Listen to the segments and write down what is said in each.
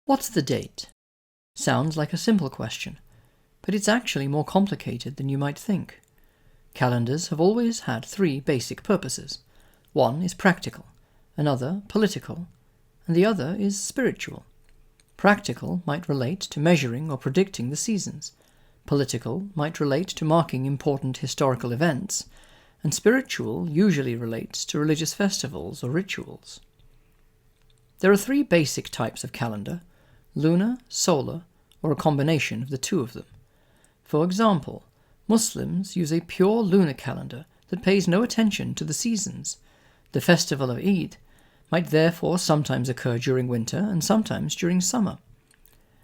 What's the date? Sounds like a simple question, but it's actually more complicated than you might think. Calendars have always had three basic purposes. One is practical, another political, and the other is spiritual. Practical might relate to measuring or predicting the seasons. Political might relate to marking important historical events, and spiritual usually relates to religious festivals or rituals. There are three basic types of calendar: lunar, solar, or a combination of the two of them. For example, Muslims use a pure lunar calendar that pays no attention to the seasons. The festival of Eid might therefore sometimes occur during winter and sometimes during summer.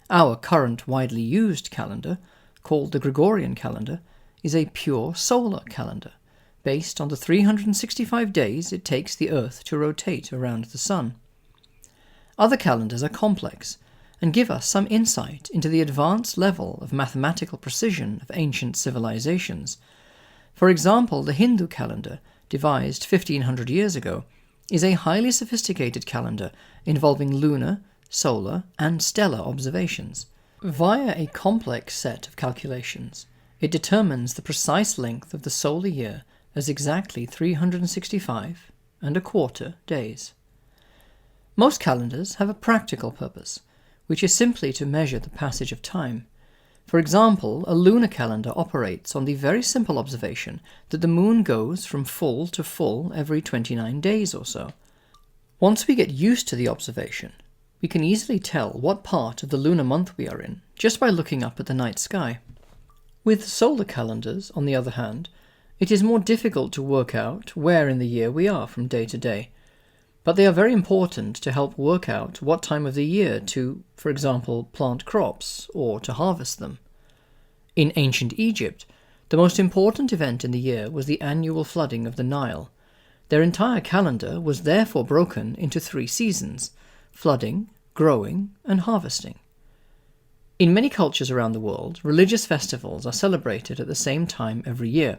Our current widely used calendar, called the Gregorian calendar, is a pure solar calendar, based on the 365 days it takes the Earth to rotate around the Sun. Other calendars are complex and give us some insight into the advanced level of mathematical precision of ancient civilizations. For example, the Hindu calendar, devised 1500 years ago, is a highly sophisticated calendar involving lunar, solar, and stellar observations. Via a complex set of calculations, it determines the precise length of the solar year as exactly 365 and a quarter days. Most calendars have a practical purpose, which is simply to measure the passage of time. For example, a lunar calendar operates on the very simple observation that the moon goes from full to full every 29 days or so. Once we get used to the observation, we can easily tell what part of the lunar month we are in just by looking up at the night sky. With solar calendars, on the other hand, it is more difficult to work out where in the year we are from day to day, but they are very important to help work out what time of the year to, for example, plant crops or to harvest them. In ancient Egypt, the most important event in the year was the annual flooding of the Nile. Their entire calendar was therefore broken into 3 seasons: flooding, growing, and harvesting. In many cultures around the world, religious festivals are celebrated at the same time every year.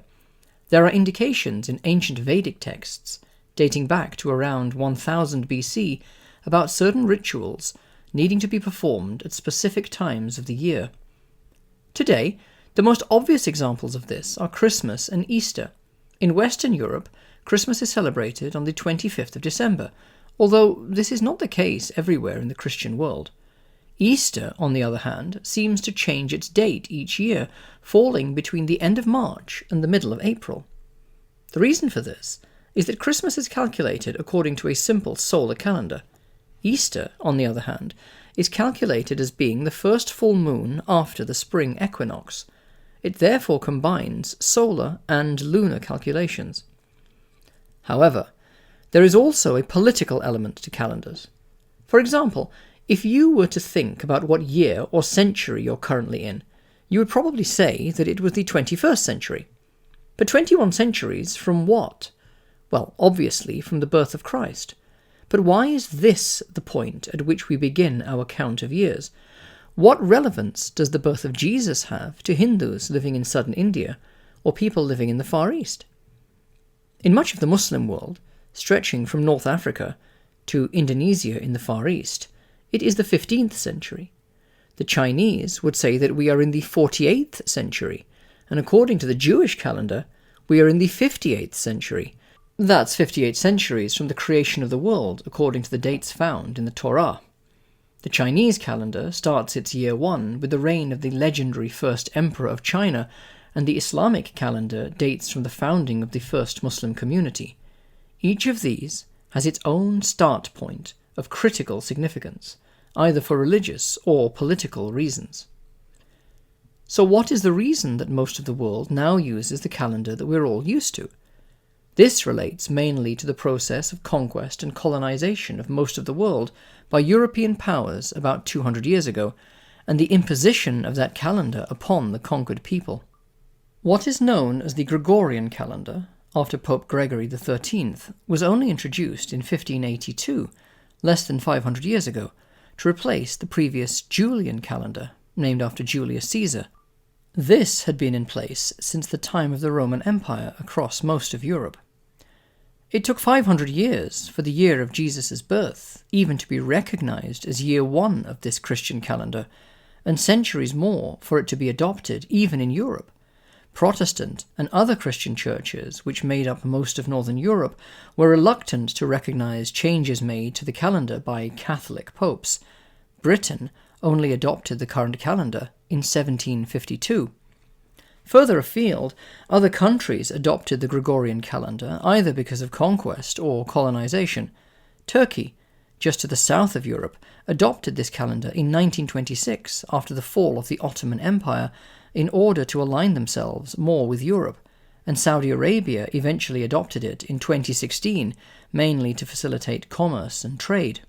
There are indications in ancient Vedic texts, dating back to around 1000 BC, about certain rituals needing to be performed at specific times of the year. Today, the most obvious examples of this are Christmas and Easter. In Western Europe, Christmas is celebrated on the 25th of December, although this is not the case everywhere in the Christian world. Easter, on the other hand, seems to change its date each year, falling between the end of March and the middle of April. The reason for this is that Christmas is calculated according to a simple solar calendar. Easter, on the other hand, is calculated as being the first full moon after the spring equinox. It therefore combines solar and lunar calculations. However, there is also a political element to calendars. For example, if you were to think about what year or century you're currently in, you would probably say that it was the 21st century. But 21 centuries from what? Well, obviously from the birth of Christ. But why is this the point at which we begin our count of years? What relevance does the birth of Jesus have to Hindus living in southern India or people living in the Far East? In much of the Muslim world, stretching from North Africa to Indonesia in the Far East, it is the 15th century. The Chinese would say that we are in the 48th century, and according to the Jewish calendar, we are in the 58th century. That's 58 centuries from the creation of the world, according to the dates found in the Torah. The Chinese calendar starts its year 1 with the reign of the legendary first emperor of China, and the Islamic calendar dates from the founding of the first Muslim community. Each of these has its own start point of critical significance, either for religious or political reasons. So what is the reason that most of the world now uses the calendar that we're all used to? This relates mainly to the process of conquest and colonization of most of the world by European powers about 200 years ago, and the imposition of that calendar upon the conquered people. What is known as the Gregorian calendar, after Pope Gregory XIII, was only introduced in 1582, less than 500 years ago, to replace the previous Julian calendar, named after Julius Caesar. This had been in place since the time of the Roman Empire across most of Europe. It took 500 years for the year of Jesus' birth even to be recognized as year one of this Christian calendar, and centuries more for it to be adopted even in Europe. Protestant and other Christian churches, which made up most of Northern Europe, were reluctant to recognize changes made to the calendar by Catholic popes. Britain only adopted the current calendar in 1752. Further afield, other countries adopted the Gregorian calendar either because of conquest or colonization. Turkey, just to the south of Europe, adopted this calendar in 1926 after the fall of the Ottoman Empire in order to align themselves more with Europe, and Saudi Arabia eventually adopted it in 2016, mainly to facilitate commerce and trade.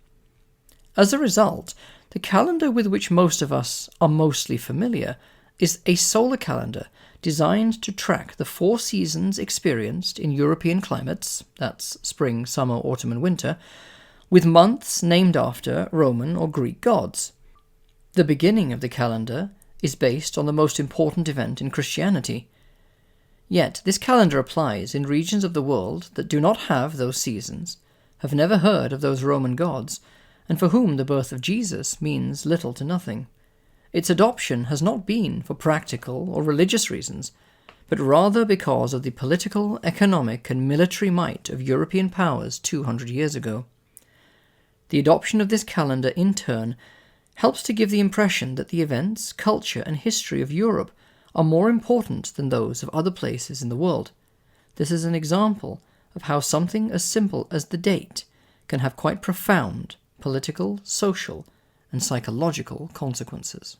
As a result, the calendar with which most of us are mostly familiar is a solar calendar designed to track the 4 seasons experienced in European climates, that's spring, summer, autumn, and winter, with months named after Roman or Greek gods. The beginning of the calendar is based on the most important event in Christianity. Yet this calendar applies in regions of the world that do not have those seasons, have never heard of those Roman gods, and for whom the birth of Jesus means little to nothing. Its adoption has not been for practical or religious reasons, but rather because of the political, economic, and military might of European powers 200 years ago. The adoption of this calendar, in turn, helps to give the impression that the events, culture, and history of Europe are more important than those of other places in the world. This is an example of how something as simple as the date can have quite profound political, social, and psychological consequences.